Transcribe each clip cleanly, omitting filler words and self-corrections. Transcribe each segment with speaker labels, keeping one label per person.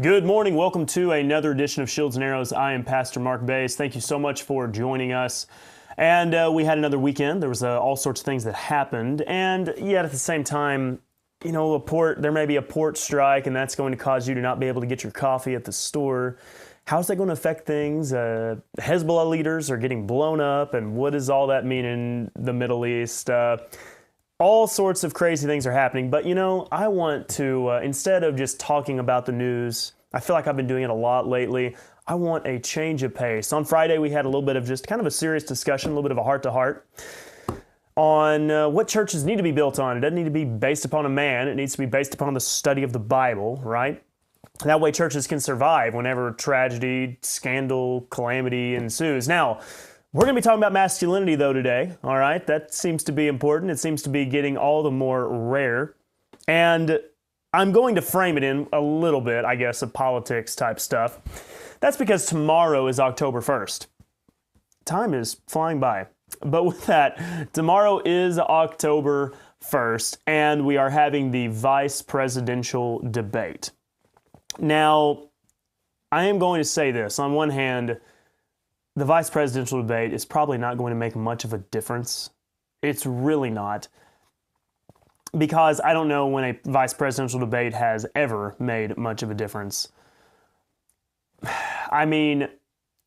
Speaker 1: Good morning. Welcome to another edition of Shields and Arrows. I am Pastor Mark Baze. Thank you so much for joining us. And we had another weekend. There was all sorts of things that happened. And yet at the same time, there may be a port strike, and that's going to cause you to not be able to get your coffee at the store. How's that going to affect things? Hezbollah leaders are getting blown up, and what does all that mean in the Middle East? All sorts of crazy things are happening, but I want to, instead of just talking about the news, I feel like I've been doing it a lot lately, I want a change of pace. On Friday, we had a little bit of just kind of a serious discussion, a little bit of a heart-to-heart on what churches need to be built on. It doesn't need to be based upon a man, it needs to be based upon the study of the Bible, right? That way churches can survive whenever tragedy, scandal, calamity ensues. Now, we're going to be talking about masculinity, though, today, all right? That seems to be important. It seems to be getting all the more rare. And I'm going to frame it in a little bit, I guess, of politics-type stuff. That's because tomorrow is October 1st. Time is flying by. But with that, tomorrow is October 1st, and we are having the vice presidential debate. Now, I am going to say this. On one hand, the vice presidential debate is probably not going to make much of a difference. It's really not. Because I don't know when a vice presidential debate has ever made much of a difference. I mean,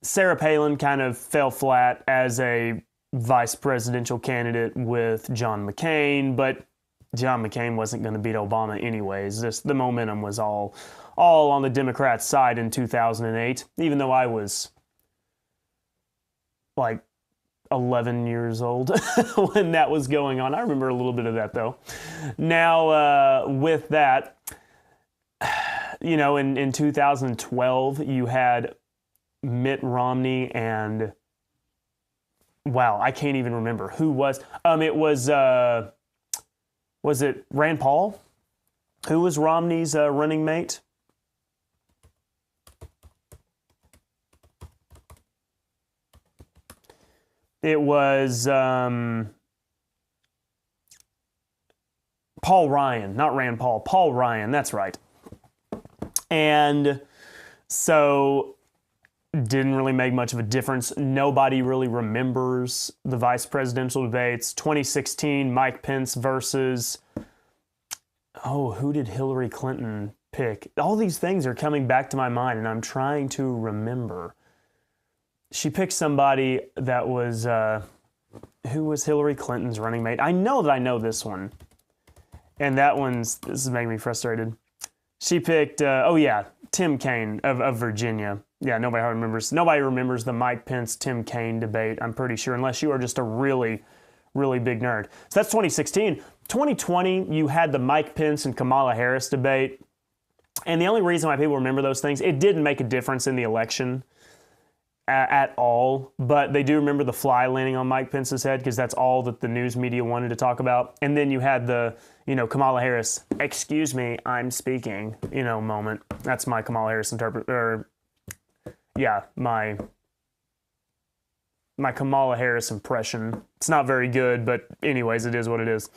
Speaker 1: Sarah Palin kind of fell flat as a vice presidential candidate with John McCain, but John McCain wasn't going to beat Obama anyways. The momentum was all on the Democrats' side in 2008, even though I was like 11 years old when that was going on. I remember a little bit of that, though. Now, with that, in 2012, you had Mitt Romney and, wow, I can't even remember who was. It was it Rand Paul? Who was Romney's running mate? It was Paul Ryan, not Rand Paul, Paul Ryan, that's right. And so didn't really make much of a difference. Nobody really remembers the vice presidential debates. 2016, Mike Pence versus, who did Hillary Clinton pick? All these things are coming back to my mind, and I'm trying to remember. She picked somebody that was, who was Hillary Clinton's running mate? I know that I know this one. And this is making me frustrated. She picked, Tim Kaine of Virginia. Yeah, nobody remembers the Mike Pence, Tim Kaine debate, I'm pretty sure, unless you are just a really, really big nerd. So that's 2016. 2020, you had the Mike Pence and Kamala Harris debate. And the only reason why people remember those things, it didn't make a difference in the election at all, but they do remember the fly landing on Mike Pence's head because that's all that the news media wanted to talk about. And then you had the, Kamala Harris, excuse me, I'm speaking, moment. That's my Kamala Harris my Kamala Harris impression. It's not very good, but anyways, it is what it is.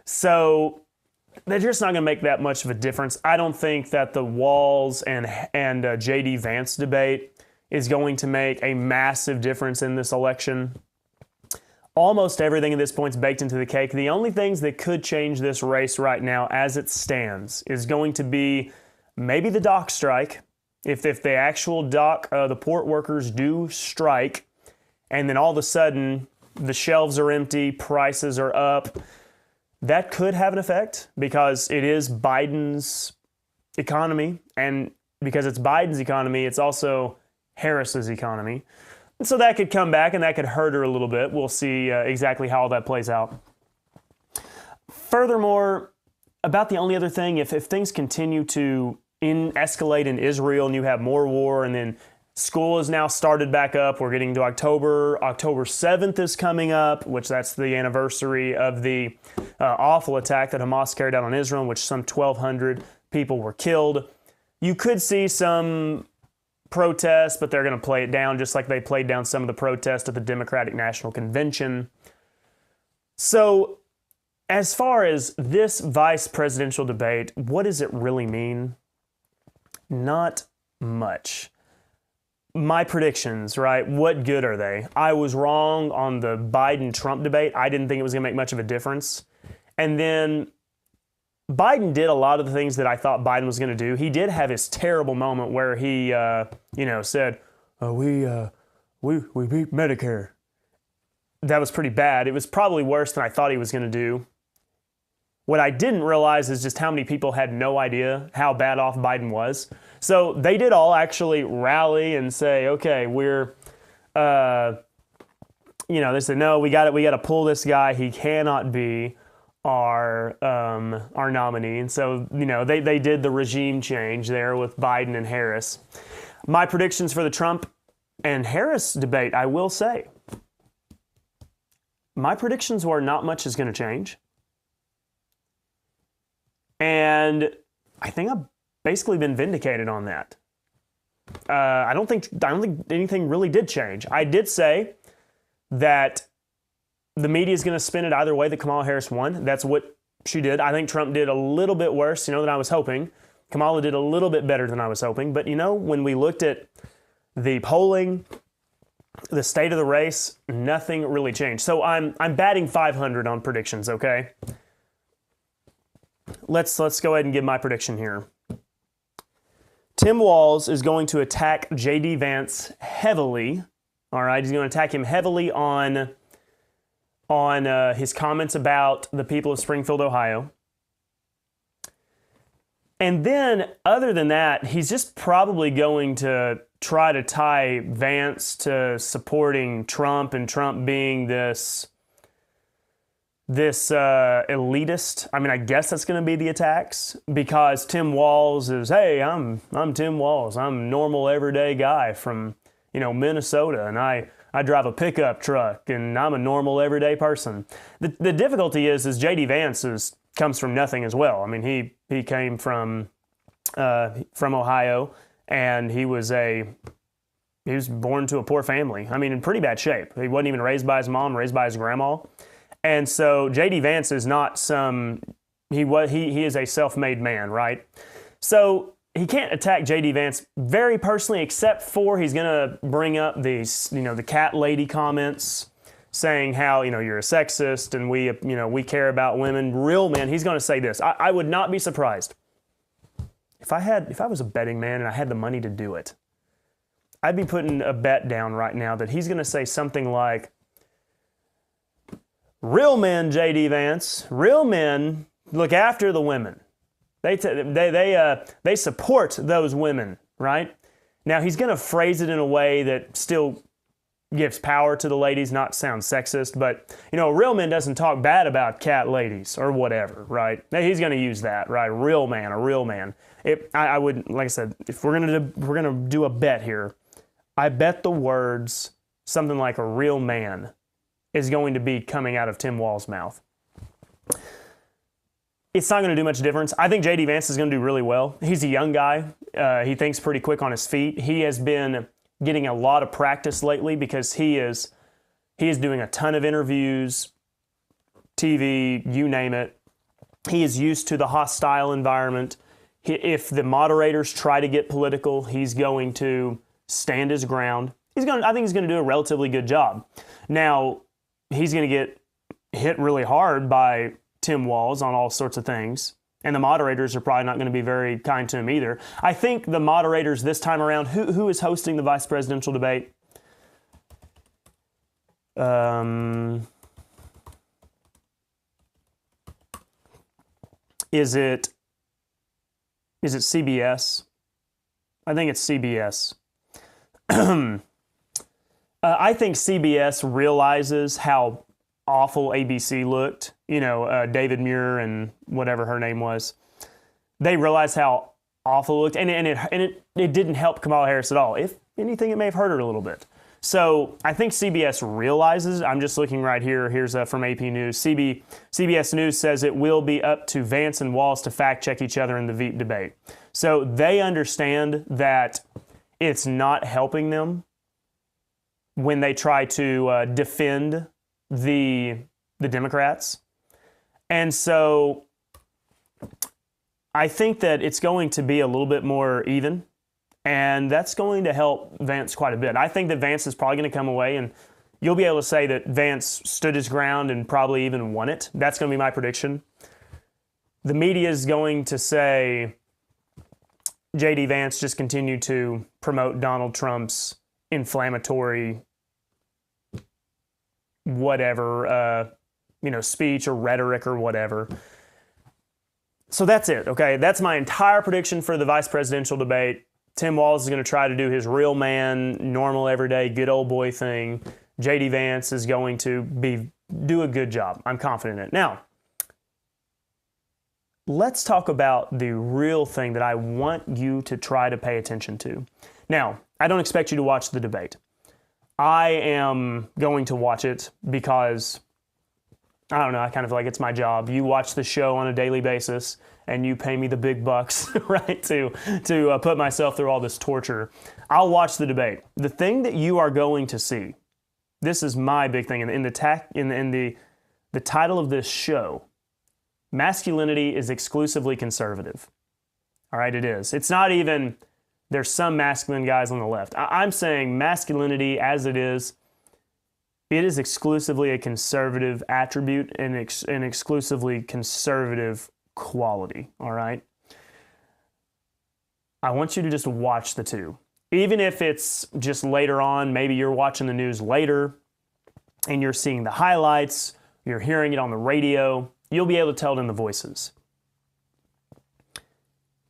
Speaker 1: So they're just not going to make that much of a difference. I don't think that the Walz and J.D. Vance debate is going to make a massive difference in this election. Almost everything at this point is baked into the cake. The only things that could change this race right now as it stands is going to be maybe the dock strike. If the actual dock, the port workers do strike, and then all of a sudden the shelves are empty, prices are up, that could have an effect because it is Biden's economy. And because it's Biden's economy, it's also Harris's economy. And so that could come back and that could hurt her a little bit. We'll see exactly how all that plays out. Furthermore, about the only other thing, if things continue to escalate in Israel and you have more war and then school has now started back up, we're getting to October. October 7th is coming up, which that's the anniversary of the awful attack that Hamas carried out on Israel, in which some 1,200 people were killed. You could see some protests, but they're going to play it down just like they played down some of the protests at the Democratic National Convention. So as far as this vice presidential debate, what does it really mean? Not much. My predictions, right? What good are they? I was wrong on the Biden-Trump debate. I didn't think it was going to make much of a difference. And then Biden did a lot of the things that I thought Biden was going to do. He did have his terrible moment where he, said, we beat Medicare. That was pretty bad. It was probably worse than I thought he was going to do. What I didn't realize is just how many people had no idea how bad off Biden was. So they did all actually rally and say, okay, we're, they said, no, we got to pull this guy. He cannot be our nominee. And so, they did the regime change there with Biden and Harris. My predictions for the Trump and Harris debate, I will say, my predictions were not much is going to change. And I think I've basically been vindicated on that. I don't think anything really did change. I did say that the media is going to spin it either way that Kamala Harris won. That's what she did. I think Trump did a little bit worse, than I was hoping. Kamala did a little bit better than I was hoping. But, when we looked at the polling, the state of the race, nothing really changed. So I'm batting 500 on predictions, okay? Let's go ahead and give my prediction here. Tim Walz is going to attack J.D. Vance heavily. All right, he's going to attack him heavily on his comments about the people of Springfield, Ohio. And then, other than that, he's just probably going to try to tie Vance to supporting Trump and Trump being this elitist. I mean, I guess that's going to be the attacks because Tim Walz is, hey, I'm Tim Walz. I'm a normal everyday guy from, Minnesota, and I drive a pickup truck, and I'm a normal everyday person. The difficulty is J.D. Vance comes from nothing as well. I mean, he came from Ohio, and he was born to a poor family. I mean, in pretty bad shape. He wasn't even raised by his mom, raised by his grandma. And so J.D. Vance is not he is a self-made man, right? So he can't attack J.D. Vance very personally, except for he's going to bring up these, the cat lady comments saying how, you're a sexist and we care about women. Real men, he's going to say this. I would not be surprised if I was a betting man and I had the money to do it. I'd be putting a bet down right now that he's going to say something like, real men, J.D. Vance, real men look after the women. They support those women, right? Now, he's going to phrase it in a way that still gives power to the ladies, not sound sexist, but, a real man doesn't talk bad about cat ladies or whatever, right? He's going to use that, right? A real man. I would, like I said, if we're going to do a bet here, I bet the words something like a real man is going to be coming out of Tim Walz's mouth. It's not going to do much difference. I think J.D. Vance is going to do really well. He's a young guy. He thinks pretty quick on his feet. He has been getting a lot of practice lately because he is doing a ton of interviews, TV, you name it. He is used to the hostile environment. If the moderators try to get political, he's going to stand his ground. I think he's going to do a relatively good job. Now, he's going to get hit really hard by Tim Walz on all sorts of things, and the moderators are probably not going to be very kind to him either. I think the moderators this time around, who is hosting the vice presidential debate? Is it CBS? I think it's CBS. I think CBS realizes how awful ABC looked. David Muir and whatever her name was. They realized how awful it looked, and it didn't help Kamala Harris at all. If anything, it may have hurt her a little bit. So I think CBS realizes. I'm just looking right here. Here's from AP News. CBS News says it will be up to Vance and Walz to fact check each other in the Veep debate. So they understand that it's not helping them when they try to defend the Democrats. And so I think that it's going to be a little bit more even, and that's going to help Vance quite a bit. I think that Vance is probably going to come away, and you'll be able to say that Vance stood his ground and probably even won it. That's going to be my prediction. The media is going to say J.D. Vance just continued to promote Donald Trump's inflammatory whatever, speech or rhetoric or whatever. So that's it, okay? That's my entire prediction for the vice presidential debate. Tim Walz is going to try to do his real man, normal, everyday, good old boy thing. J.D. Vance is going to do a good job. I'm confident in it. Now, let's talk about the real thing that I want you to try to pay attention to. Now, I don't expect you to watch the debate. I am going to watch it because, I don't know, I kind of feel like it's my job. You watch the show on a daily basis and you pay me the big bucks, right, to put myself through all this torture. I'll watch the debate. The thing that you are going to see, this is my big thing in the title of this show. Masculinity is exclusively conservative. All right, it is. It's not even, there's some masculine guys on the left. I'm saying masculinity as it is exclusively a conservative attribute and an exclusively conservative quality, all right? I want you to just watch the two. Even if it's just later on, maybe you're watching the news later and you're seeing the highlights, you're hearing it on the radio, you'll be able to tell it in the voices.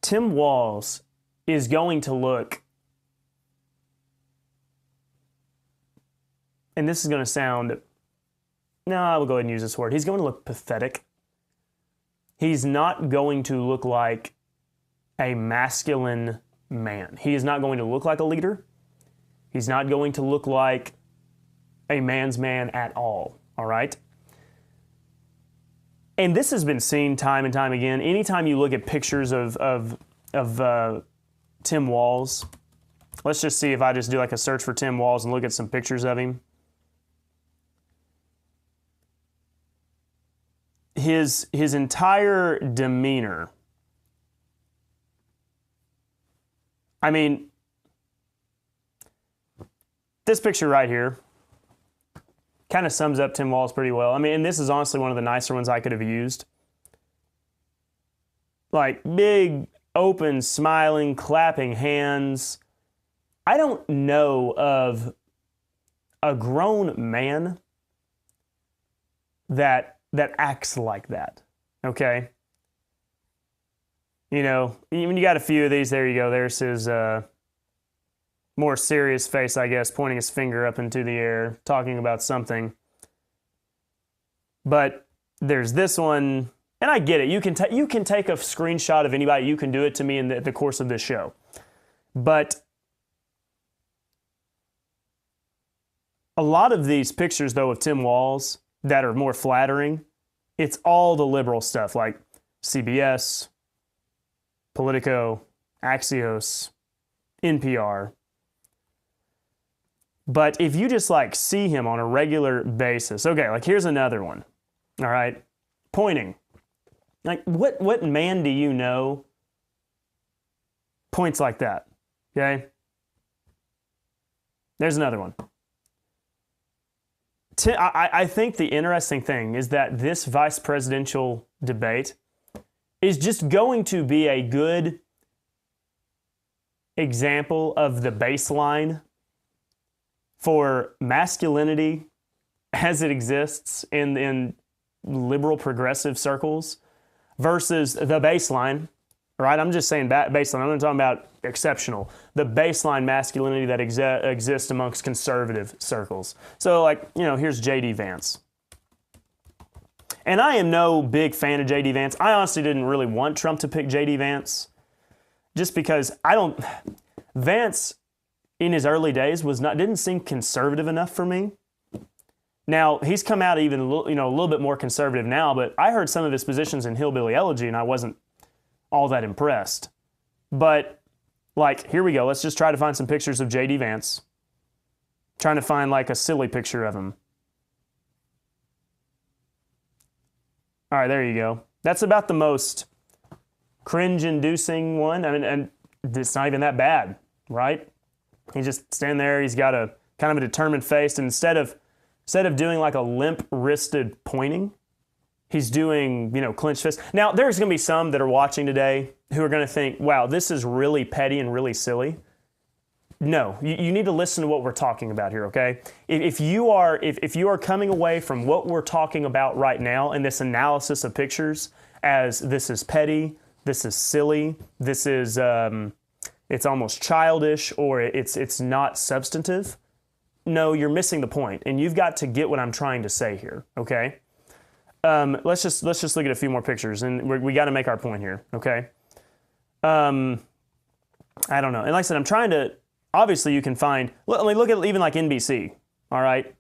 Speaker 1: Tim Walz is going to look, and this is going to sound, no, I will go ahead and use this word. He's going to look pathetic. He's not going to look like a masculine man. He is not going to look like a leader. He's not going to look like a man's man at all right? And this has been seen time and time again. Anytime you look at pictures of Tim Walz, let's just see if I just do like a search for Tim Walz and look at some pictures of him. His entire demeanor, I mean, this picture right here kind of sums up Tim Walz pretty well. I mean, and this is honestly one of the nicer ones I could have used. Like big, open, smiling, clapping hands. I don't know of a grown man that acts like that, okay? You know, when you got a few of these, there you go. There's his more serious face, I guess, pointing his finger up into the air, talking about something. But there's this one, and I get it. You can take a screenshot of anybody. You can do it to me in the course of this show. But a lot of these pictures, though, of Tim Walz that are more flattering, it's all the liberal stuff like CBS, Politico, Axios, NPR. But if you just like see him on a regular basis, okay, like here's another one, all right? Pointing. Like what man do you know points like that, okay? There's another one. I think the interesting thing is that this vice presidential debate is just going to be a good example of the baseline for masculinity as it exists in liberal progressive circles versus the baseline, right? I'm just saying baseline. I'm not talking about exceptional. The baseline masculinity that exists amongst conservative circles. So like, here's J.D. Vance. And I am no big fan of J.D. Vance. I honestly didn't really want Trump to pick J.D. Vance just because Vance in his early days didn't seem conservative enough for me. Now, he's come out even a little bit more conservative now, but I heard some of his positions in Hillbilly Elegy and I wasn't all that impressed. But like, here we go. Let's just try to find some pictures of J.D. Vance. Trying to find like a silly picture of him. All right, there you go. That's about the most cringe-inducing one. I mean, and it's not even that bad, right? He's just standing there. He's got a kind of a determined face. And instead of doing like a limp-wristed pointing, he's doing, clenched fists. Now, there's going to be some that are watching today who are going to think, wow, this is really petty and really silly. No, you need to listen to what we're talking about here, okay? If you are coming away from what we're talking about right now in this analysis of pictures as this is petty, this is silly, this is it's almost childish, or it's not substantive, no, you're missing the point, and you've got to get what I'm trying to say here, okay? Let's just look at a few more pictures, and we got to make our point here, okay? I don't know, and like I said, I'm trying to. Obviously, you can find. Look at even like NBC. All right,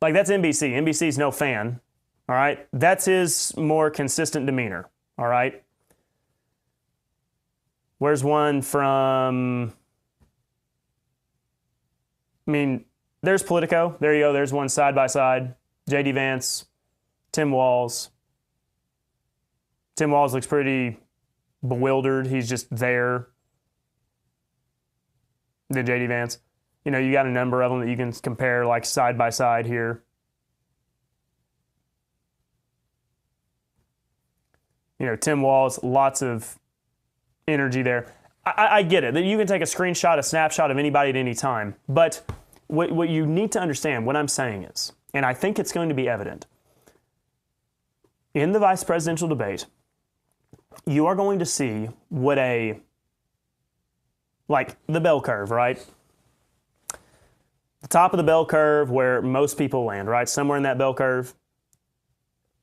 Speaker 1: like that's NBC. NBC's no fan. All right, that's his more consistent demeanor. All right. Where's one from? I mean, there's Politico. There you go. There's one side by side. J.D. Vance, Tim Walz. Tim Walz looks pretty bewildered. He's just there. The J.D. Vance. You got a number of them that you can compare like side by side here. Tim Walz, lots of energy there. I get it, that you can take a screenshot, a snapshot of anybody at any time. But what you need to understand, what I'm saying is, and I think it's going to be evident, in the vice presidential debate, you are going to see what like the bell curve, right? The top of the bell curve where most people land, right? Somewhere in that bell curve.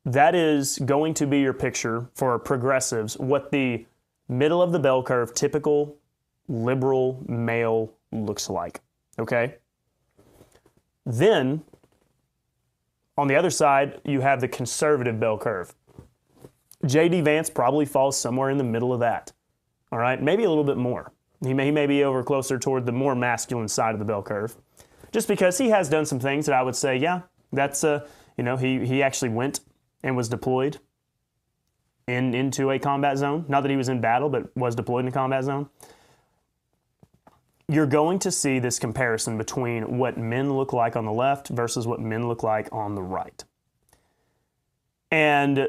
Speaker 1: That is going to be your picture for progressives, what the middle of the bell curve, typical liberal male looks like, okay? Then, on the other side, you have the conservative bell curve. J.D. Vance probably falls somewhere in the middle of that, all right? Maybe a little bit more. He may be over closer toward the more masculine side of the bell curve, just because he has done some things that I would say, yeah, that's he actually went and was deployed into a combat zone. Not that he was in battle, but was deployed in a combat zone. You're going to see this comparison between what men look like on the left versus what men look like on the right, and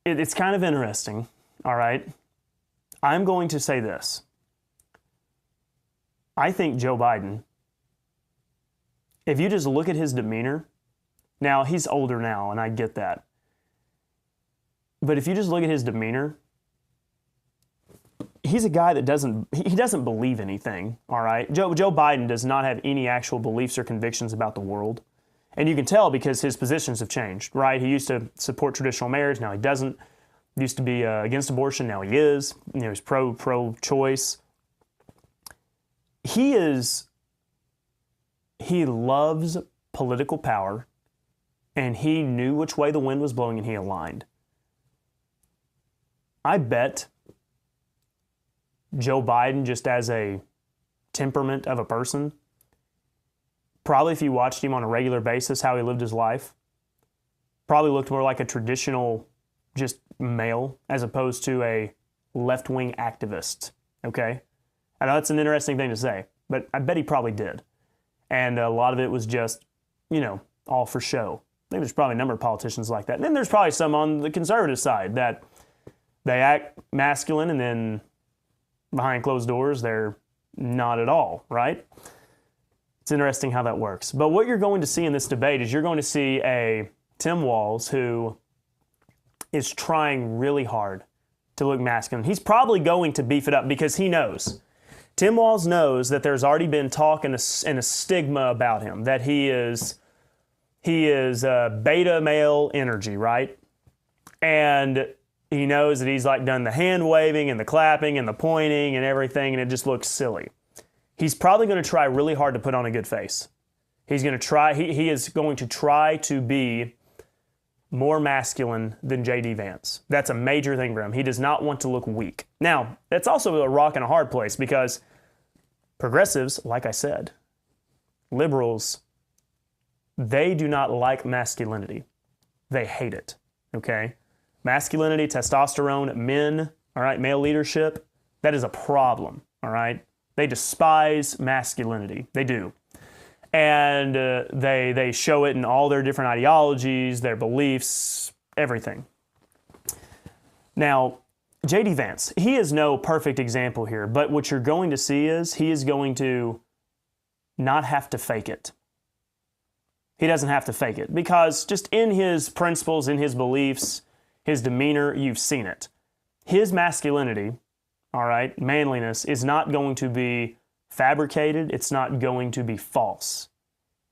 Speaker 1: it's kind of interesting. All right. I'm going to say this. I think Joe Biden, if you just look at his demeanor, now he's older now, and I get that. But if you just look at his demeanor, he's a guy that doesn't believe anything, all right? Joe Biden does not have any actual beliefs or convictions about the world. And you can tell because his positions have changed, right? He used to support traditional marriage, now he doesn't. Used to be against abortion, now he is. He's pro-choice. He loves political power, and he knew which way the wind was blowing, and he aligned. I bet Joe Biden, just as a temperament of a person, probably if you watched him on a regular basis, how he lived his life, probably looked more like a traditional just male as opposed to a left-wing activist, okay? I know that's an interesting thing to say, but I bet he probably did. And a lot of it was just, all for show. I think there's probably a number of politicians like that. And then there's probably some on the conservative side that they act masculine and then behind closed doors, they're not at all, right? It's interesting how that works. But what you're going to see in this debate is you're going to see a Tim Walz who is trying really hard to look masculine. He's probably going to beef it up because he knows. Tim Walz knows that there's already been talk and a stigma about him, that he is beta male energy, right? And he knows that he's like done the hand waving and the clapping and the pointing and everything, and it just looks silly. He's probably going to try really hard to put on a good face. He's going to try, he is going to try to be more masculine than J.D. Vance. That's a major thing for him. He does not want to look weak. Now, that's also a rock and a hard place because progressives, like I said, liberals, they do not like masculinity. They hate it, okay? Masculinity, testosterone, men, all right, male leadership, that is a problem, all right? They despise masculinity. They do. And they show it in all their different ideologies, their beliefs, everything. Now, J.D. Vance, he is no perfect example here, but what you're going to see is he is going to not have to fake it. He doesn't have to fake it because just in his principles, in his beliefs, his demeanor, you've seen it. His masculinity, all right, manliness, is not going to be fabricated. It's not going to be false.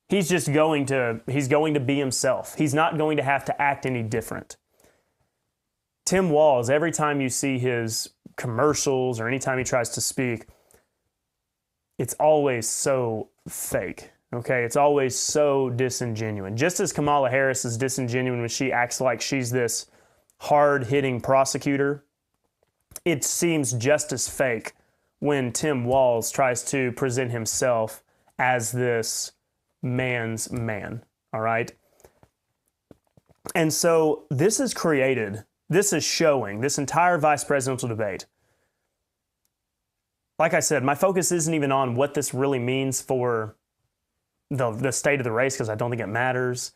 Speaker 1: He's going to be himself. He's not going to have to act any different. Tim Walz, every time you see his commercials or anytime he tries to speak, it's always so fake, okay? It's always so disingenuous. Just as Kamala Harris is disingenuous when she acts like she's this hard-hitting prosecutor, it seems just as fake when Tim Walz tries to present himself as this man's man, all right? And so this is showing, this entire vice presidential debate. Like I said, my focus isn't even on what this really means for the state of the race because I don't think it matters.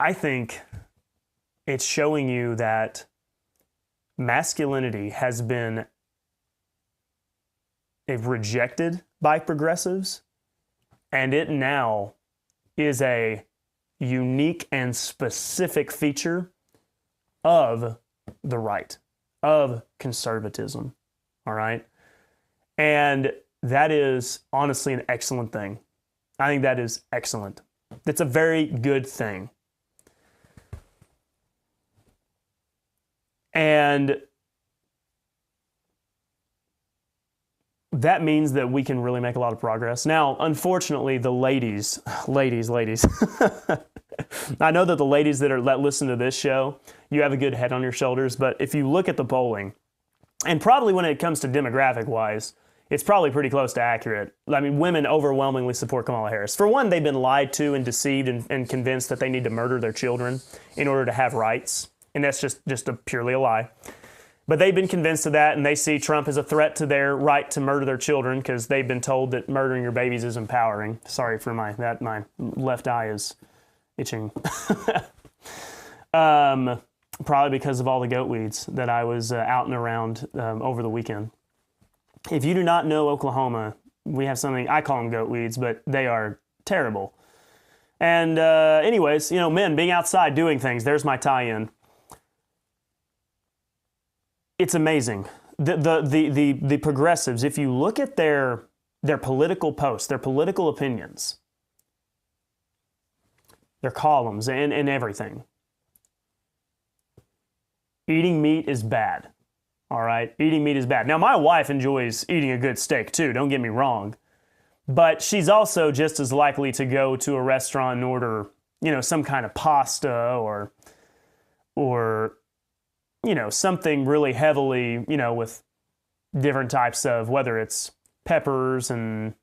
Speaker 1: I think it's showing you that masculinity has been rejected by progressives, and it now is a unique and specific feature of the right, of conservatism, all right? And that is honestly an excellent thing. I think that is excellent. It's a very good thing. And that means that we can really make a lot of progress. Now, unfortunately, the ladies. I know that the ladies that listen to this show, you have a good head on your shoulders, but if you look at the polling, and probably when it comes to demographic-wise, it's probably pretty close to accurate. I mean, women overwhelmingly support Kamala Harris. For one, they've been lied to and deceived and convinced that they need to murder their children in order to have rights, and that's just purely a lie. But they've been convinced of that, and they see Trump as a threat to their right to murder their children because they've been told that murdering your babies is empowering. Sorry for my left eye is itching. Probably because of all the goat weeds that I was out and around over the weekend. If you do not know Oklahoma, we have something, I call them goat weeds, but they are terrible. And anyways, men being outside doing things, there's my tie-in. It's amazing. The progressives, if you look at their political posts, their political opinions, their columns and everything, eating meat is bad. All right? Eating meat is bad. Now, my wife enjoys eating a good steak too, don't get me wrong. But she's also just as likely to go to a restaurant and order, some kind of pasta or something really heavily, with different types of, whether it's peppers and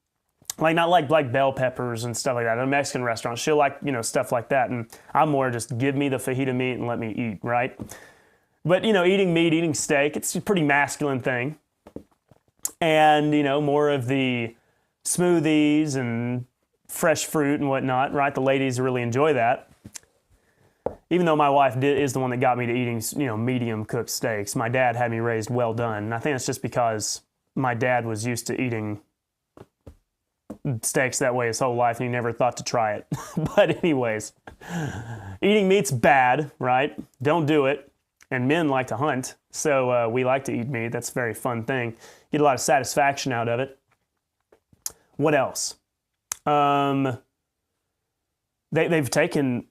Speaker 1: not like bell peppers and stuff like that. At a Mexican restaurant, she'll like, stuff like that. And I'm more just give me the fajita meat and let me eat, right? But, eating meat, eating steak, it's a pretty masculine thing. And, more of the smoothies and fresh fruit and whatnot, right? The ladies really enjoy that. Even though my wife is the one that got me to eating, medium cooked steaks. My dad had me raised well done. And I think it's just because my dad was used to eating steaks that way his whole life and he never thought to try it. But anyways, eating meat's bad, right? Don't do it. And men like to hunt, so we like to eat meat. That's a very fun thing. Get a lot of satisfaction out of it. What else? They've taken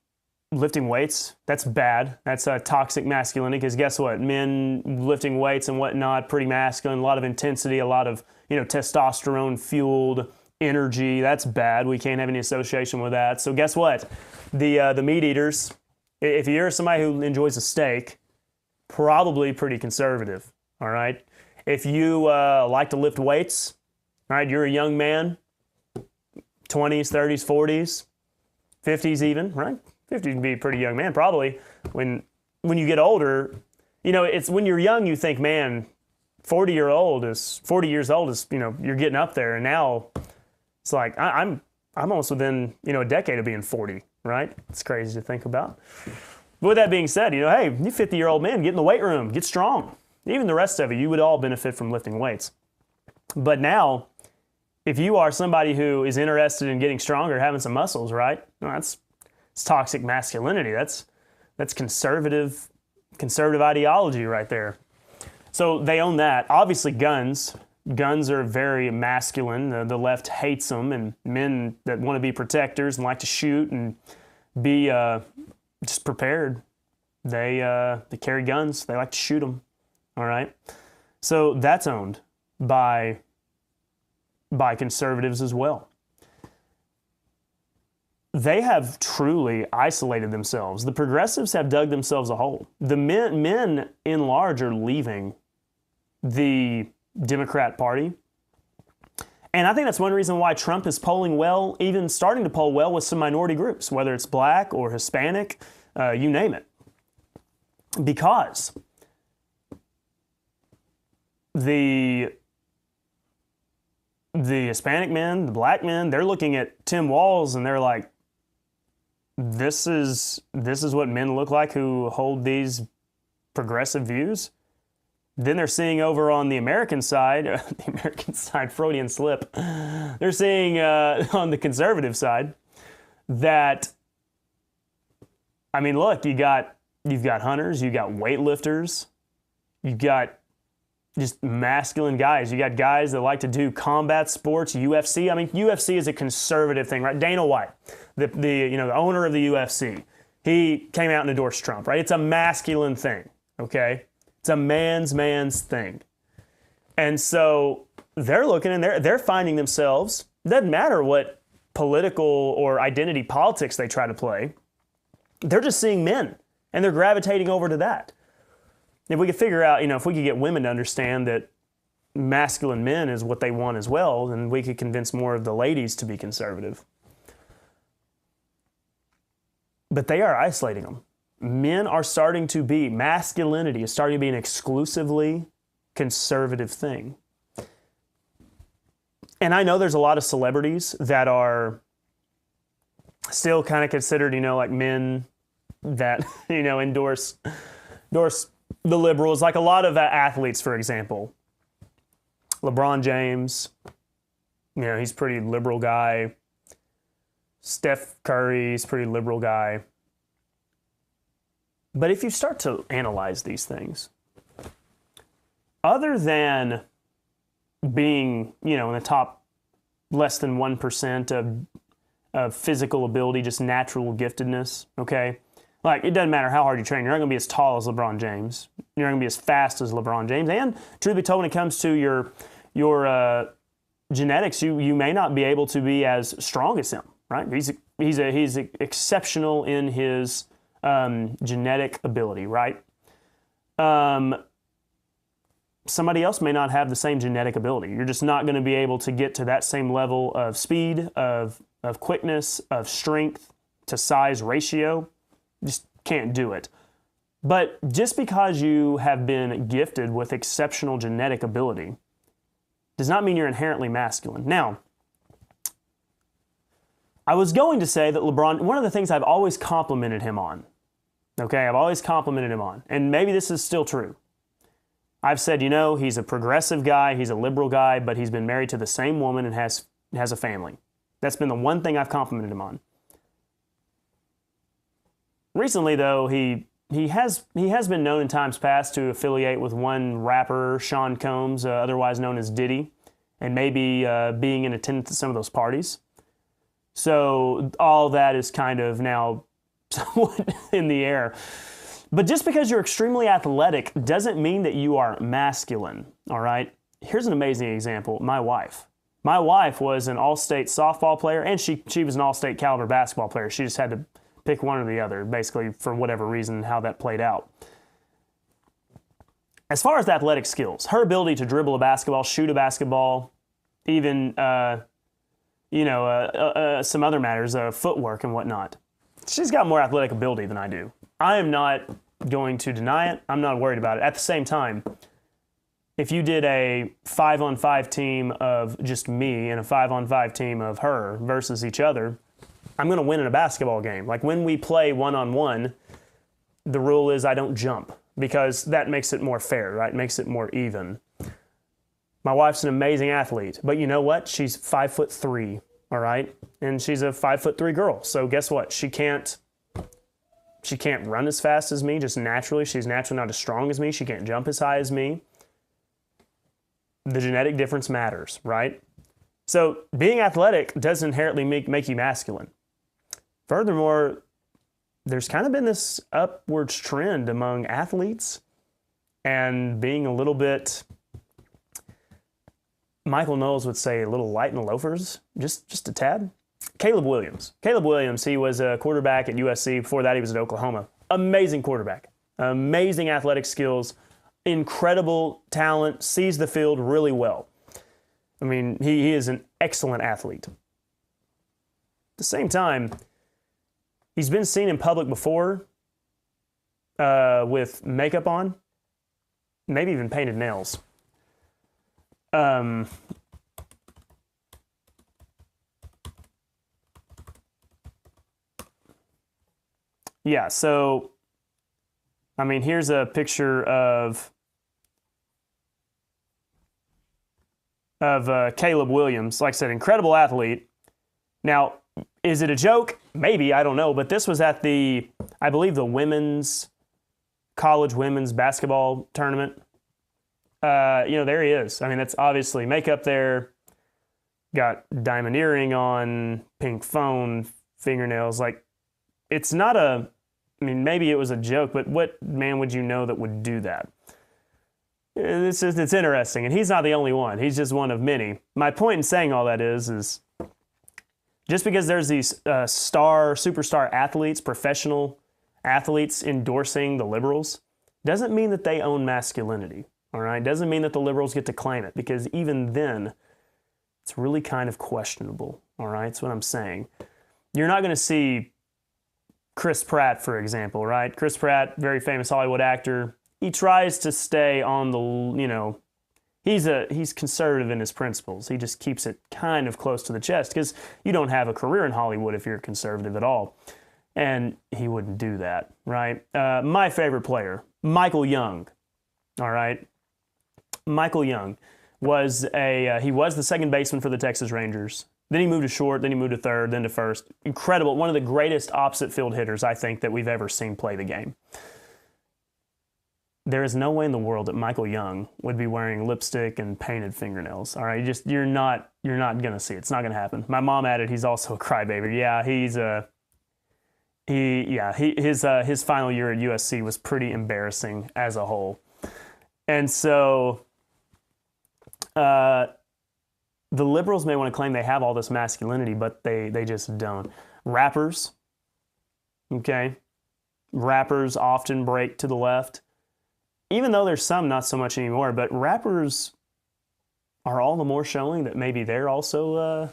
Speaker 1: lifting weights. That's bad. That's toxic masculinity, because guess what? Men lifting weights and whatnot, pretty masculine, a lot of intensity, a lot of testosterone-fueled energy. That's bad. We can't have any association with that. So guess what? The meat eaters, if you're somebody who enjoys a steak, probably pretty conservative, all right? If you like to lift weights, all right, you're a young man, 20s, 30s, 40s, 50s even, right? 50s would be a pretty young man, probably, when when you get older, it's when you're young, you think, man, 40 years old is, you're getting up there. And now it's like, I'm almost within, a decade of being 40, right? It's crazy to think about. But with that being said, hey, you 50-year-old men, get in the weight room, get strong. Even the rest of you would all benefit from lifting weights. But now, if you are somebody who is interested in getting stronger, having some muscles, right? Well, it's toxic masculinity. That's conservative ideology right there. So they own that. Obviously, guns. Guns are very masculine. The left hates them, and men that want to be protectors and like to shoot and be just prepared, they carry guns. They like to shoot them. All right. So that's owned by conservatives as well. They have truly isolated themselves. The progressives have dug themselves a hole. The men in large are leaving the Democrat Party. And I think that's one reason why Trump is polling well, even starting to poll well with some minority groups, whether it's black or Hispanic, you name it. Because the Hispanic men, the black men, they're looking at Tim Walz and they're like, this is what men look like who hold these progressive views. Then they're seeing over on the American side, Freudian slip, they're seeing on the conservative side that, look, you've got hunters, you've got weightlifters, you've got just masculine guys. You got guys that like to do combat sports, UFC. UFC is a conservative thing, right? Dana White, the owner of the UFC, he came out and endorsed Trump, right? It's a masculine thing, okay? It's a man's thing. And so they're looking and they're finding themselves, it doesn't matter what political or identity politics they try to play, they're just seeing men and they're gravitating over to that. If we could figure out, if we could get women to understand that masculine men is what they want as well, then we could convince more of the ladies to be conservative. But they are isolating them. Masculinity is starting to be an exclusively conservative thing. And I know there's a lot of celebrities that are still kind of considered, like men that, endorse the liberals, like a lot of athletes, for example. LeBron James, he's a pretty liberal guy. Steph Curry, he's a pretty liberal guy. But if you start to analyze these things, other than being, in the top less than 1% of physical ability, just natural giftedness, okay? Like, it doesn't matter how hard you train. You're not going to be as tall as LeBron James. You're not going to be as fast as LeBron James. And truth be told, when it comes to your genetics, you may not be able to be as strong as him, right? He's exceptional in his genetic ability, right? Somebody else may not have the same genetic ability. You're just not going to be able to get to that same level of speed, of quickness, of strength to size ratio. Just can't do it. But just because you have been gifted with exceptional genetic ability does not mean you're inherently masculine. Now, I was going to say that LeBron, one of the things I've always complimented him on, okay, and maybe this is still true. I've said, he's a progressive guy, he's a liberal guy, but he's been married to the same woman and has a family. That's been the one thing I've complimented him on. Recently, though, he has been known in times past to affiliate with one rapper, Sean Combs, otherwise known as Diddy, and maybe being in attendance at some of those parties. So all that is kind of now somewhat in the air. But just because you're extremely athletic doesn't mean that you are masculine, all right? Here's an amazing example. My wife. My wife was an all-state softball player, and she was an all-state caliber basketball player. She just had to pick one or the other, basically, for whatever reason, how that played out. As far as the athletic skills, her ability to dribble a basketball, shoot a basketball, even, some other matters, footwork and whatnot. She's got more athletic ability than I do. I am not going to deny it. I'm not worried about it. At the same time, if you did a 5-on-5 team of just me and a 5-on-5 team of her versus each other, I'm going to win in a basketball game. Like when we play one-on-one, the rule is I don't jump because that makes it more fair, right? Makes it more even. My wife's an amazing athlete, but you know what? She's 5'3", all right? And she's a 5'3" girl. So guess what? She can't run as fast as me just naturally. She's naturally not as strong as me. She can't jump as high as me. The genetic difference matters, right? So being athletic doesn't inherently make you masculine. Furthermore, there's kind of been this upwards trend among athletes and being a little bit, Michael Knowles would say, a little light in the loafers, just a tad. Caleb Williams, he was a quarterback at USC. Before that, he was at Oklahoma. Amazing quarterback, amazing athletic skills, incredible talent, sees the field really well. I mean, he is an excellent athlete. At the same time, he's been seen in public before with makeup on, maybe even painted nails. Yeah, so, I mean, here's a picture of Caleb Williams. Like I said, incredible athlete. Now, is it a joke? Maybe, I don't know. But this was at I believe the college women's basketball tournament. There he is. I mean, that's obviously makeup there. Got diamond earring on, pink phone, fingernails. Like, it's not maybe it was a joke, but what man would you know that would do that? It's interesting, and he's not the only one. He's just one of many. My point in saying all that is just because there's these superstar athletes, professional athletes endorsing the liberals, doesn't mean that they own masculinity, all right? Doesn't mean that the liberals get to claim it, because even then, it's really kind of questionable, all right? That's what I'm saying. You're not going to see Chris Pratt, for example, right? Chris Pratt, very famous Hollywood actor. He tries to stay on the, he's conservative in his principles. He just keeps it kind of close to the chest because you don't have a career in Hollywood if you're conservative at all. And he wouldn't do that, right? My favorite player, Michael Young, all right? Michael Young was he was the second baseman for the Texas Rangers. Then he moved to short, then he moved to third, then to first. Incredible. One of the greatest opposite field hitters, I think, that we've ever seen play the game. There is no way in the world that Michael Young would be wearing lipstick and painted fingernails. All right, you're not gonna see it. It's not gonna happen. My mom added, he's also a crybaby. Yeah, his final year at USC was pretty embarrassing as a whole, and so the liberals may want to claim they have all this masculinity, but they just don't. Rappers, okay, rappers often break to the left. Even though there's some not so much anymore, but rappers are all the more showing that maybe they're also,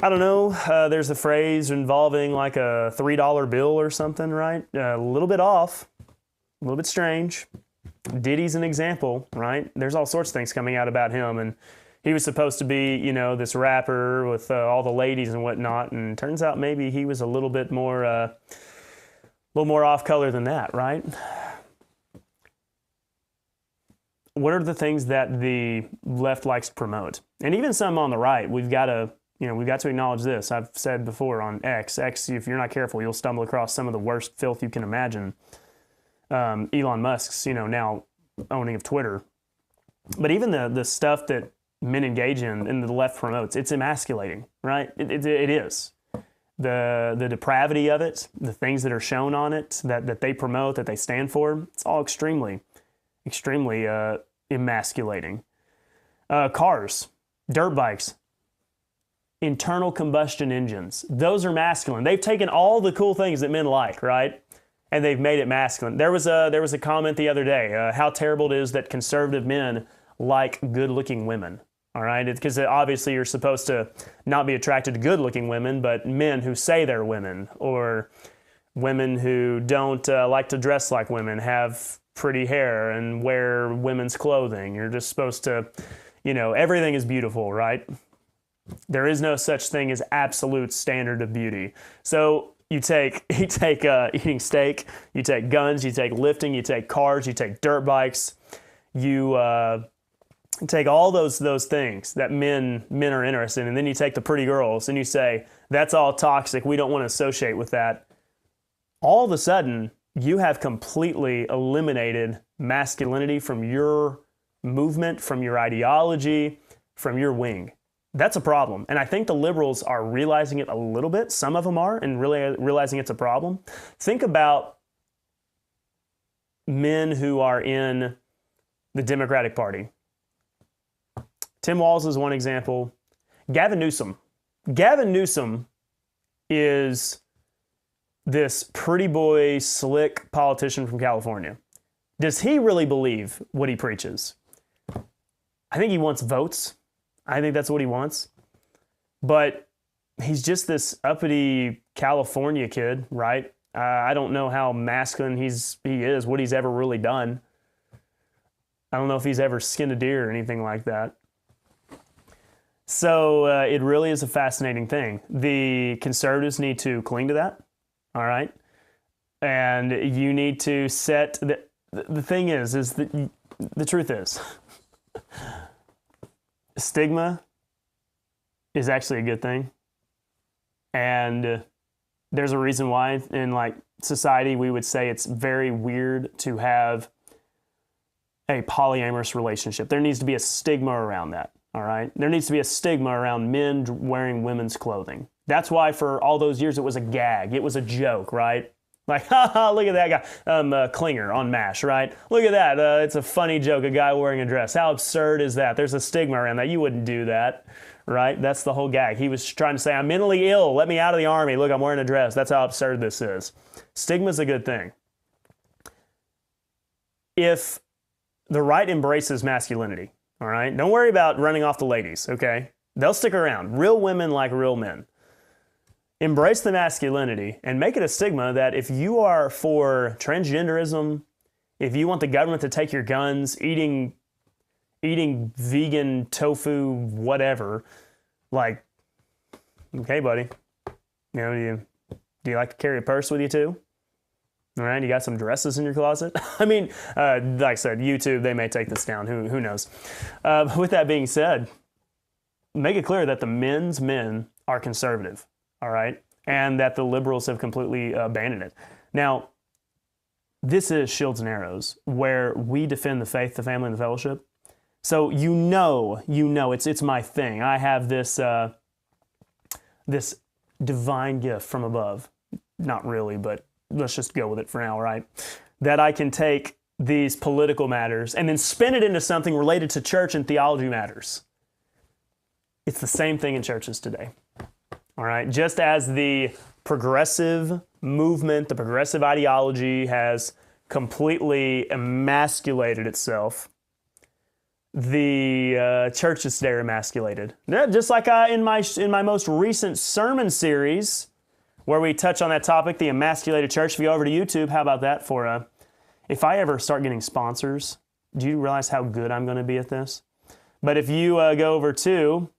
Speaker 1: I don't know, there's a phrase involving like a $3 bill or something, right? A little bit off, a little bit strange. Diddy's an example, right? There's all sorts of things coming out about him, and he was supposed to be, this rapper with all the ladies and whatnot, and turns out maybe he was a little more off color than that, right? What are the things that the left likes to promote? And even some on the right, we've got to acknowledge this. I've said before on X, if you're not careful, you'll stumble across some of the worst filth you can imagine. Elon Musk's, now owning of Twitter. But even the stuff that men engage in the left promotes, it's emasculating, right? It is. The depravity of it, the things that are shown on it, that they promote, that they stand for, it's all extremely emasculating. Cars, dirt bikes, internal combustion engines, those are masculine. They've taken all the cool things that men like, right? And they've made it masculine. There was a comment the other day, how terrible it is that conservative men like good-looking women, all right? It's because obviously you're supposed to not be attracted to good-looking women, but men who say they're women, or women who don't like to dress like women, have pretty hair, and wear women's clothing. You're just supposed to, everything is beautiful, right? There is no such thing as absolute standard of beauty. So you take eating steak, you take guns, you take lifting, you take cars, you take dirt bikes, you take all those things that men are interested in, and then you take the pretty girls and you say, that's all toxic, we don't want to associate with that. All of a sudden, you have completely eliminated masculinity from your movement, from your ideology, from your wing. That's a problem. And I think the liberals are realizing it a little bit. Some of them are, and really realizing it's a problem. Think about men who are in the Democratic Party. Tim Walz is one example. Gavin Newsom. Gavin Newsom is this pretty boy, slick politician from California. Does he really believe what he preaches? I think he wants votes. I think that's what he wants. But he's just this uppity California kid, right? I don't know how masculine he is, what he's ever really done. I don't know if he's ever skinned a deer or anything like that. So it really is a fascinating thing. The conservatives need to cling to that, all right? And you need to set... The thing is that the truth is, stigma is actually a good thing. And there's a reason why in society we would say it's very weird to have a polyamorous relationship. There needs to be a stigma around that, all right? There needs to be a stigma around men wearing women's clothing. That's why for all those years it was a gag. It was a joke, right? Like, haha, look at that guy, Klinger on MASH, right? Look at that, it's a funny joke, a guy wearing a dress. How absurd is that? There's a stigma around that. You wouldn't do that, right? That's the whole gag. He was trying to say, I'm mentally ill, let me out of the army. Look, I'm wearing a dress. That's how absurd this is. Stigma's a good thing. If the right embraces masculinity, all right? Don't worry about running off the ladies, okay? They'll stick around. Real women like real men. Embrace the masculinity and make it a stigma that if you are for transgenderism, if you want the government to take your guns, eating vegan tofu, whatever, okay, buddy, do you like to carry a purse with you too? All right, you got some dresses in your closet? I mean, like I said, YouTube, they may take this down. Who knows? With that being said, make it clear that the men's men are conservative. All right, and that the liberals have completely abandoned it. Now, this is Shields and Arrows, where we defend the faith, the family, and the fellowship. So you know, it's my thing. I have this this divine gift from above. Not really, but let's just go with it for now, right? That I can take these political matters and then spin it into something related to church and theology matters. It's the same thing in churches today. All right, just as the progressive movement, the progressive ideology has completely emasculated itself, the churches today are emasculated. Just like in my most recent sermon series, where we touch on that topic, the emasculated church. If you go over to YouTube, how about that for if I ever start getting sponsors, do you realize how good I'm going to be at this? But if you go over to...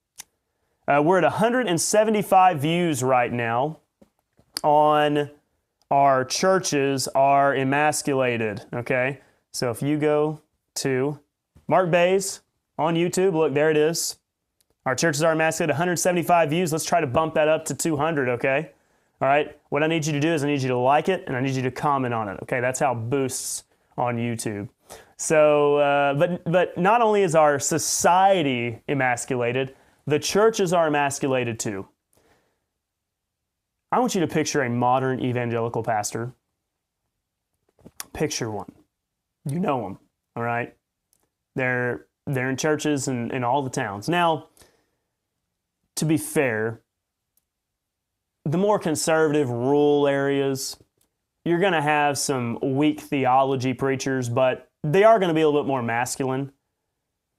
Speaker 1: we're at 175 views right now on our churches are emasculated, okay? So if you go to Mark Baze on YouTube, look, there it is. Our churches are emasculated, 175 views. Let's try to bump that up to 200, okay? All right, what I need you to do is I need you to like it and I need you to comment on it, okay? That's how it boosts on YouTube. So, but not only is our society emasculated, the churches are emasculated too. I want you to picture a modern evangelical pastor. Picture one. You know them, all right? They're in churches in all the towns. Now, to be fair, the more conservative rural areas, you're going to have some weak theology preachers, but they are going to be a little bit more masculine.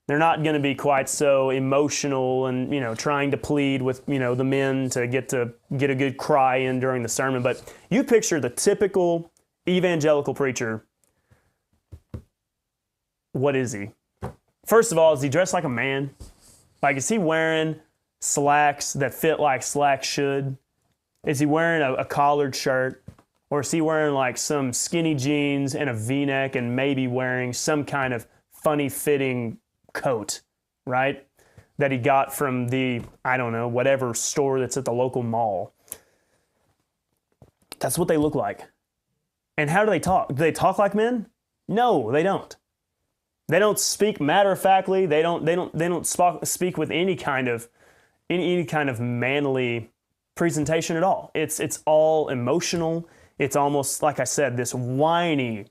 Speaker 1: They're not going to be quite so emotional and, trying to plead with, the men to get a good cry in during the sermon. But you picture the typical evangelical preacher. What is he? First of all, is he dressed like a man? Like, is he wearing slacks that fit like slacks should? Is he wearing a collared shirt? Or is he wearing like some skinny jeans and a V-neck and maybe wearing some kind of funny fitting coat, right? That he got from the, I don't know, whatever store that's at the local mall. That's what they look like. And how do they talk? Do they talk like men? No, they don't. They don't speak matter-of-factly. They don't speak with any kind of manly presentation at all. It's all emotional. It's almost, like I said, this whiny,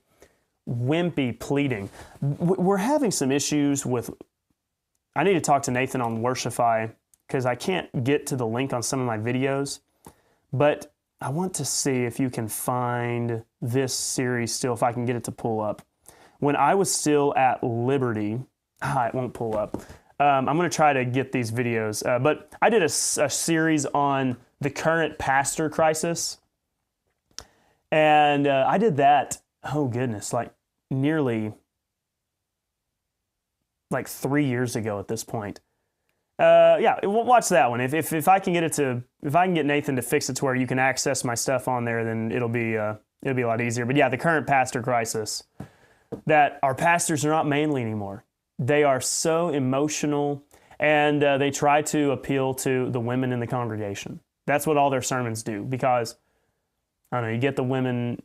Speaker 1: wimpy pleading. We're having some issues with, I need to talk to Nathan on Worshipify because I can't get to the link on some of my videos, but I want to see if you can find this series still, if I can get it to pull up. When I was still at Liberty, it won't pull up. I'm going to try to get these videos, but I did a series on the current pastor crisis, and I did that, oh goodness, nearly 3 years ago at this point. Yeah, watch that one. If I can get Nathan to fix it to where you can access my stuff on there, then it'll be a lot easier. But yeah, the current pastor crisis, that our pastors are not manly anymore. They are so emotional, and they try to appeal to the women in the congregation. That's what all their sermons do, because, I don't know, you get the women,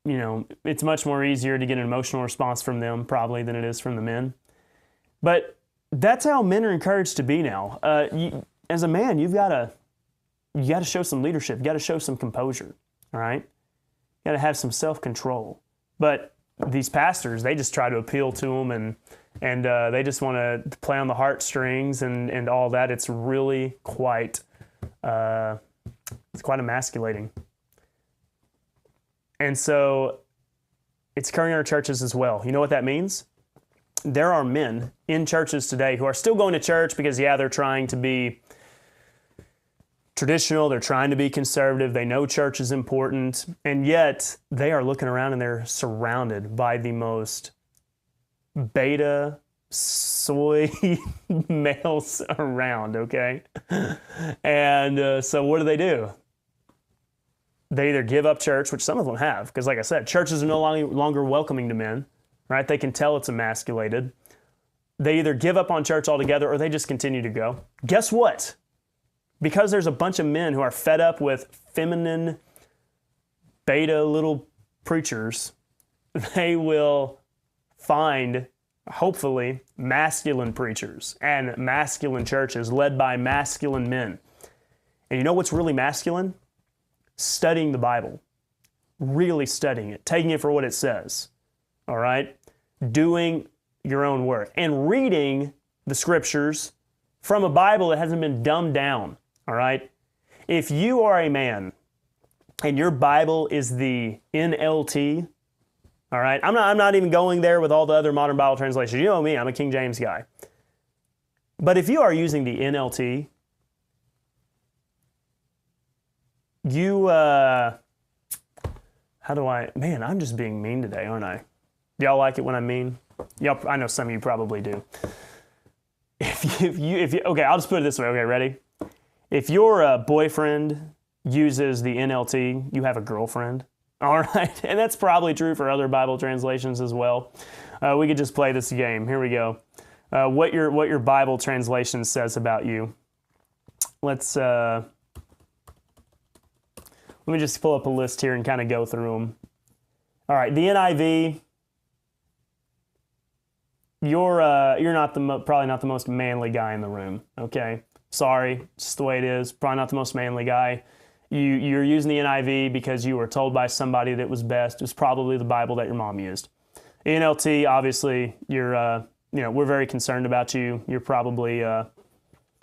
Speaker 1: it's much more easier to get an emotional response from them probably than it is from the men. But that's how men are encouraged to be now. As a man, you got to show some leadership. You got to show some composure, all right? You got to have some self-control. But these pastors, they just try to appeal to them, and they just want to play on the heartstrings and all that. It's really quite emasculating. And so it's occurring in our churches as well. You know what that means? There are men in churches today who are still going to church because, they're trying to be traditional, they're trying to be conservative, they know church is important, and yet they are looking around and they're surrounded by the most beta, soy males around, okay? And so what do? They either give up church, which some of them have, because like I said, churches are no longer welcoming to men, right? They can tell it's emasculated. They either give up on church altogether or they just continue to go. Guess what? Because there's a bunch of men who are fed up with feminine, beta little preachers, they will find, hopefully, masculine preachers and masculine churches led by masculine men. And you know what's really masculine? Studying the Bible. Really studying it. Taking it for what it says. All right? Doing your own work. And reading the scriptures from a Bible that hasn't been dumbed down. All right? If you are a man and your Bible is the NLT, all right? I'm not even going there with all the other modern Bible translations. You know me, I'm a King James guy. But if you are using the NLT, I'm just being mean today, aren't I? Y'all like it when I'm mean? I know some of you probably do. Okay, I'll just put it this way. Okay, ready? If your boyfriend uses the NLT, you have a girlfriend. All right, and that's probably true for other Bible translations as well. We could just play this game. Here we go. What your Bible translation says about you. Let me just pull up a list here and kind of go through them. All right, the NIV. You're probably not the most manly guy in the room. Okay, sorry, it's just the way it is. Probably not the most manly guy. You're using the NIV because you were told by somebody that was best. It was probably the Bible that your mom used. NLT, obviously, we're very concerned about you. You're probably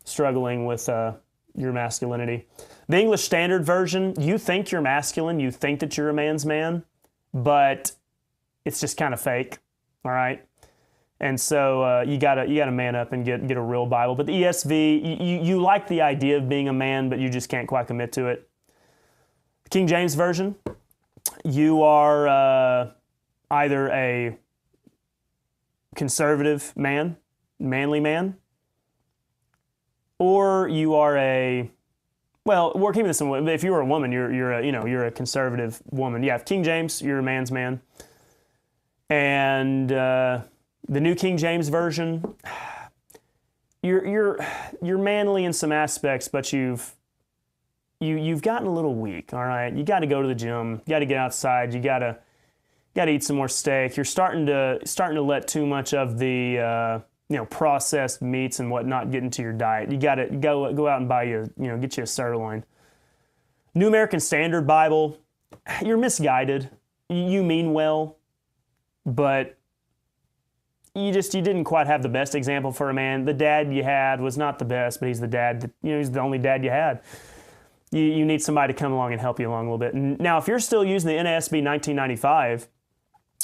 Speaker 1: struggling with your masculinity. The English Standard Version, you think you're masculine, you think that you're a man's man, but it's just kind of fake, all right? And so you gotta man up and get a real Bible. But the ESV, you like the idea of being a man, but you just can't quite commit to it. King James Version, you are either a conservative man, manly man, or you are we're keeping this in. If you were a woman, you're a conservative woman. Yeah, King James, you're a man's man, and the New King James Version, you're manly in some aspects, but you've gotten a little weak. All right, you got to go to the gym, you got to get outside, you got to eat some more steak. You're starting to let too much of the processed meats and whatnot get into your diet. You got to go out and buy get you a sirloin. New American Standard Bible, you're misguided. You mean well, but you didn't quite have the best example for a man. The dad you had was not the best, but he's the dad. He's the only dad you had. You need somebody to come along and help you along a little bit. Now, if you're still using the NASB 1995,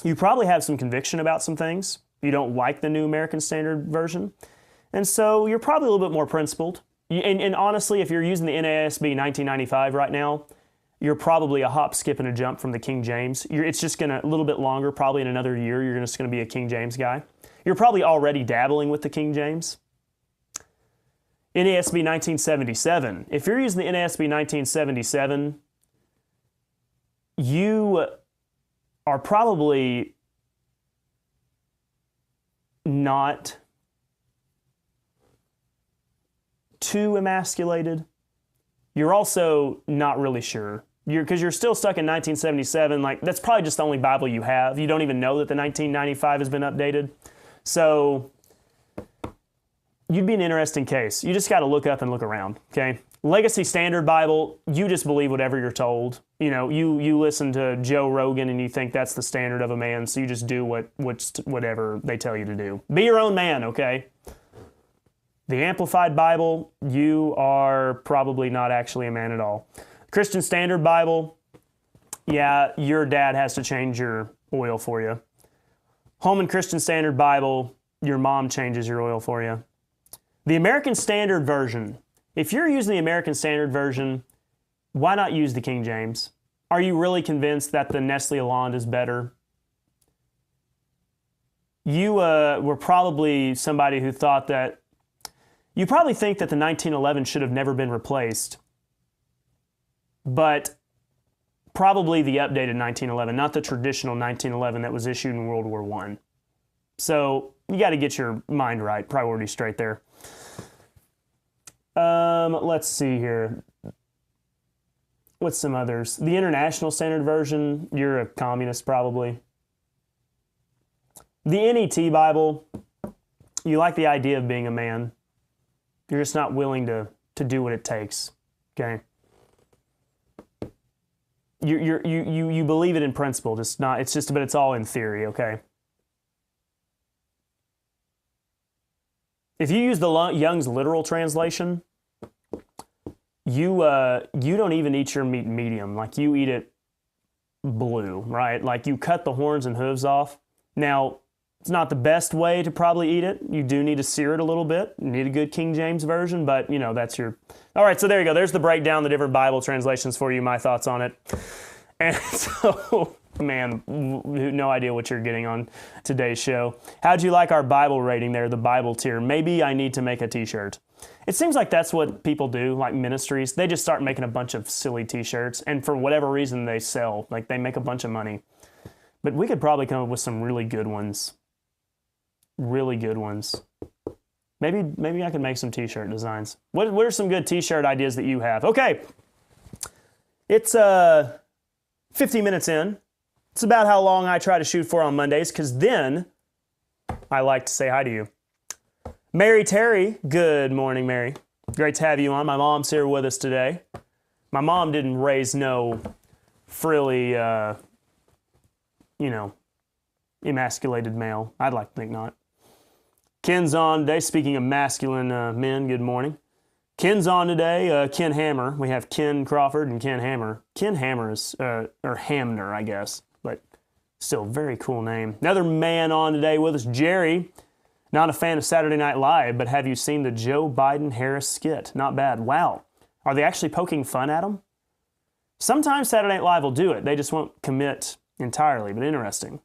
Speaker 1: you probably have some conviction about some things. You don't like the New American Standard Version. And so you're probably a little bit more principled. And honestly, if you're using the NASB 1995 right now, you're probably a hop, skip, and a jump from the King James. It's just going to, a little bit longer, probably in another year, you're just going to be a King James guy. You're probably already dabbling with the King James. NASB 1977. If you're using the NASB 1977, you are probably not too emasculated. You're also not really sure. Because you're still stuck in 1977. Like, that's probably just the only Bible you have. You don't even know that the 1995 has been updated. So you'd be an interesting case. You just got to look up and look around, okay? Legacy Standard Bible, you just believe whatever you're told. You listen to Joe Rogan and you think that's the standard of a man, so you just do whatever they tell you to do. Be your own man, okay? The Amplified Bible, you are probably not actually a man at all. Christian Standard Bible, yeah, your dad has to change your oil for you. Holman Christian Standard Bible, your mom changes your oil for you. The American Standard Version, if you're using the American Standard Version, why not use the King James? Are you really convinced that the Nestle Aland is better? You were probably somebody who thought that, you probably think that the 1911 should have never been replaced, but probably the updated 1911, not the traditional 1911 that was issued in World War I. So you got to get your mind right, priorities straight there. Let's see here. What's some others? The International Standard Version, you're a communist probably. The NET Bible, you like the idea of being a man. You're just not willing to do what it takes, okay? You believe it in principle, but it's all in theory, okay? If you use the Young's literal translation, you don't even eat your meat medium. Like, you eat it blue, right? Like, you cut the horns and hooves off. Now, it's not the best way to probably eat it. You do need to sear it a little bit. You need a good King James Version, but, that's your... All right, so there you go. There's the breakdown, the different Bible translations for you, my thoughts on it. And so, man, no idea what you're getting on today's show. How'd you like our Bible rating there, the Bible tier? Maybe I need to make a t-shirt. It seems like that's what people do, like ministries. They just start making a bunch of silly t-shirts, and for whatever reason they sell. Like, they make a bunch of money. But we could probably come up with some really good ones. Really good ones. Maybe I can make some t-shirt designs. What are some good t-shirt ideas that you have? Okay. It's 50 minutes in. It's about how long I try to shoot for on Mondays, because then I like to say hi to you. Mary Terry, good morning, Mary. Great to have you on. My mom's here with us today. My mom didn't raise no frilly, emasculated male. I'd like to think not. Ken's on today. Speaking of masculine men, good morning. Ken's on today. Ken Hammer. We have Ken Crawford and Ken Hammer. Ken Hammer is, or Hamner, I guess, but still very cool name. Another man on today with us, Jerry. Not a fan of Saturday Night Live, but have you seen the Joe Biden-Harris skit? Not bad. Wow. Are they actually poking fun at him? Sometimes Saturday Night Live will do it. They just won't commit entirely, but interesting.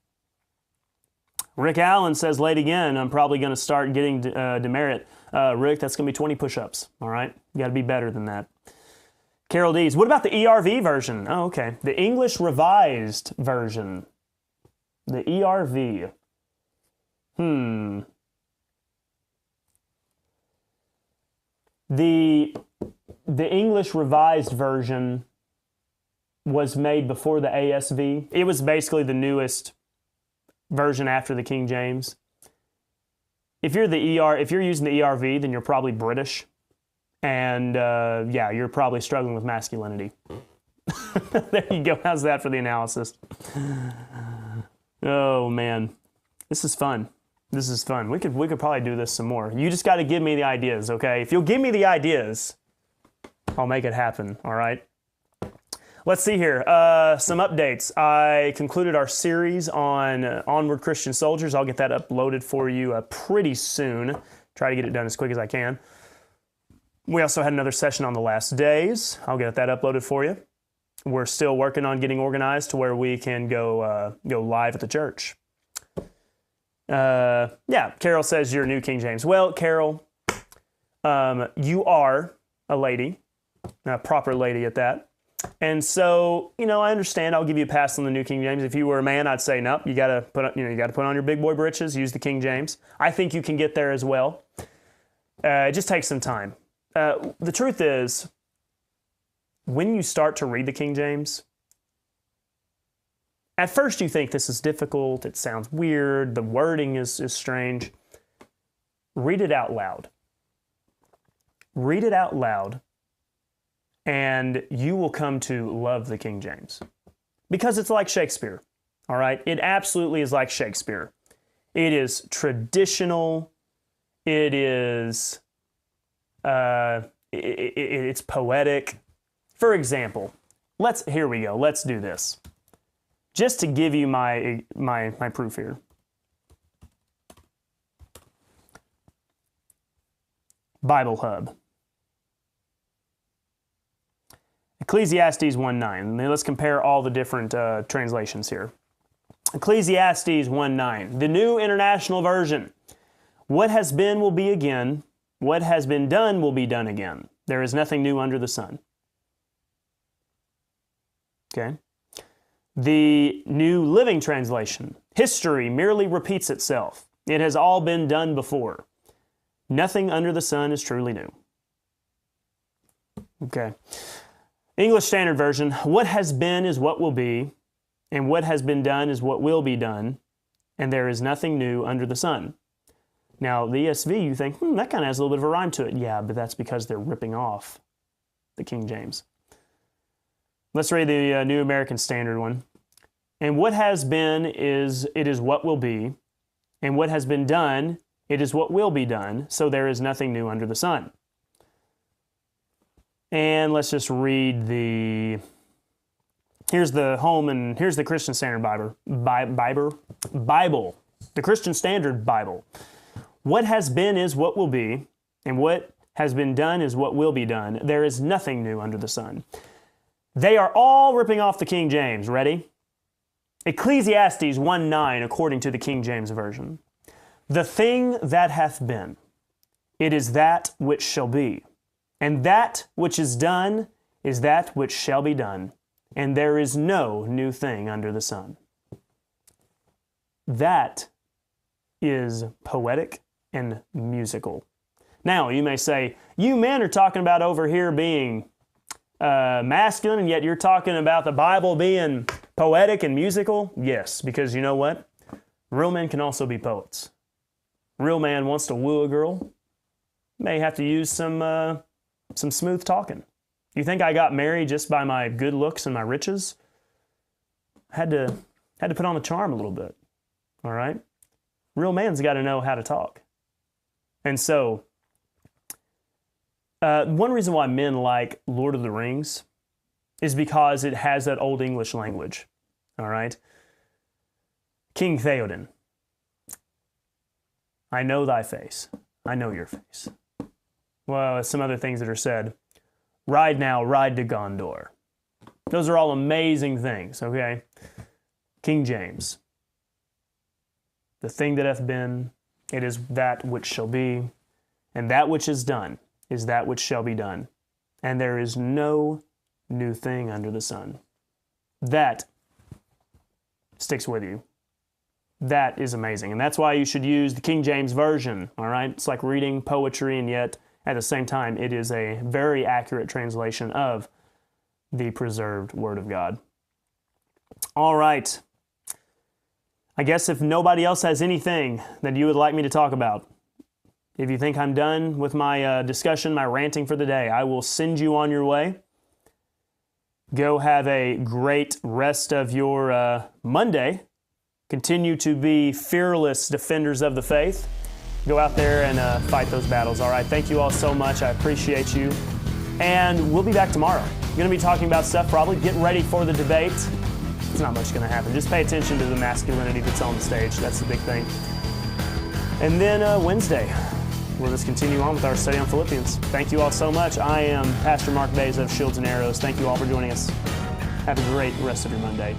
Speaker 1: Rick Allen says, late again, I'm probably going to start getting demerit. Rick, that's going to be 20 push-ups, all right? You got to be better than that. Carol Dees, what about the ERV version? Oh, okay. The English Revised Version. The ERV. The English Revised Version was made before the ASV. It was basically the newest version after the King James. If you're using the ERV, then you're probably British. And yeah, you're probably struggling with masculinity. There you go. How's that for the analysis? Oh man, this is fun. This is fun. We could probably do this some more. You just got to give me the ideas, okay? If you'll give me the ideas, I'll make it happen. All right. Let's see here. Some updates. I concluded our series on Onward Christian Soldiers. I'll get that uploaded for you pretty soon. Try to get it done as quick as I can. We also had another session on the last days. I'll get that uploaded for you. We're still working on getting organized to where we can go live at the church. Yeah, Carol says you're New King James. Well, Carol, you are a lady, a proper lady at that. And so, I understand. I'll give you a pass on the New King James. If you were a man, I'd say, nope, you got to put on your big boy britches, use the King James. I think you can get there as well. It just takes some time. The truth is, when you start to read the King James, at first you think this is difficult, it sounds weird, the wording is strange. Read it out loud. Read it out loud, and you will come to love the King James. Because it's like Shakespeare, all right? It absolutely is like Shakespeare. It is traditional. It is, it's poetic. For example, here we go. Let's do this. Just to give you my proof here. Bible Hub. Ecclesiastes 1:9. Let's compare all the different translations here. Ecclesiastes 1:9. The New International Version. What has been will be again. What has been done will be done again. There is nothing new under the sun. Okay. The New Living Translation. History merely repeats itself. It has all been done before. Nothing under the sun is truly new. Okay. English Standard Version. What has been is what will be, and what has been done is what will be done, and there is nothing new under the sun. Now, the ESV, you think, that kind of has a little bit of a rhyme to it. Yeah, but that's because they're ripping off the King James. Let's read the New American Standard one. And what has been is, it is what will be. And what has been done, it is what will be done. So there is nothing new under the sun. And let's just read here's the Christian Standard Bible. The Christian Standard Bible. What has been is what will be. And what has been done is what will be done. There is nothing new under the sun. They are all ripping off the King James. Ready? Ecclesiastes 1:9, according to the King James Version. The thing that hath been, it is that which shall be. And that which is done is that which shall be done. And there is no new thing under the sun. That is poetic and musical. Now, you may say, you men are talking about over here being masculine, and yet you're talking about the Bible being poetic and musical? Yes, because you know what? Real men can also be poets. Real man wants to woo a girl, may have to use some smooth talking. You think I got married just by my good looks and my riches? Had to put on the charm a little bit. All right? Real man's got to know how to talk. And so, one reason why men like Lord of the Rings is because it has that old English language. All right? King Theoden. I know thy face. I know your face. Well, some other things that are said. Ride now, ride to Gondor. Those are all amazing things, okay? King James. The thing that hath been, it is that which shall be, and that which is done is that which shall be done. And there is no new thing under the sun. That sticks with you. That is amazing. And that's why you should use the King James Version, all right? It's like reading poetry, and yet at the same time, it is a very accurate translation of the preserved Word of God. All right. I guess if nobody else has anything that you would like me to talk about, if you think I'm done with my discussion, my ranting for the day, I will send you on your way. Go have a great rest of your Monday. Continue to be fearless defenders of the faith. Go out there and fight those battles, all right? Thank you all so much. I appreciate you. And we'll be back tomorrow. We're going to be talking about stuff, probably. Get ready for the debate. It's not much going to happen. Just pay attention to the masculinity that's on the stage. That's the big thing. And then Wednesday, we'll just continue on with our study on Philippians. Thank you all so much. I am Pastor Mark Baze of Shields and Arrows. Thank you all for joining us. Have a great rest of your Monday.